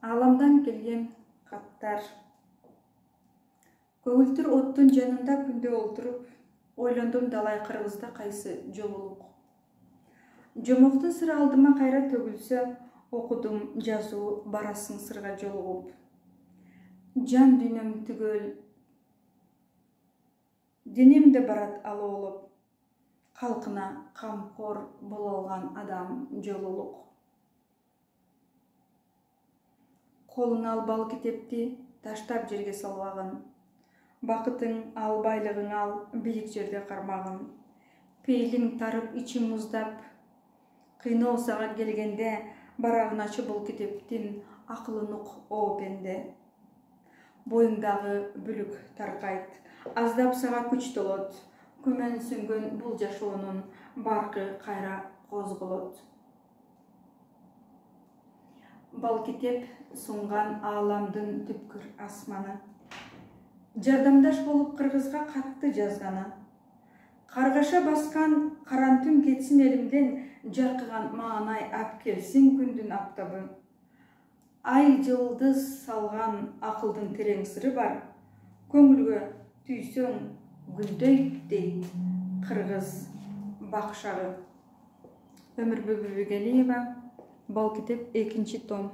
Аламдан келген каттар. Көгүлтүр оттун жанында күндө олтуруп, ойлондум далай кыргызда кайсы жолулук. Жомоктун сыры алдыма кайра төгүлсө, окудум жазуу барасың сырга жолугуп. Жан дүйнөм түгөл, денемде барат алоолоп, калкына камкор боло алган адам жолулук. Колуңа ал бал китепти, таштап жерге салбагын. Бакытың ал, байлыгың ал, бийик жерде кармагын. Пейлиң тарып, ичиң муздап, кыйноо сага келгенде, барагын ачы бул китептин, акылын ук о пенде. Боюңдагы бүлүк таркайт, аздап сага күч толот, күмөн сүнгөн бул жашоонун баркы кайра козголот. Бал китеп сунган ааламдын түпкүр асманы. Жардамдаш болуп кыргызга катты жазганы. Каргаша баскан каран түн кетсин элимден, жаркыган маанай ап келсин күндүн аптабы. Ай жылдыз салган акылдын терең сыры бар. Көңүлгө түйсөң гүлдөйт дейт кыргыз бакшагы. Өмүрбү Бибигалиева, Бал китеп 2-том.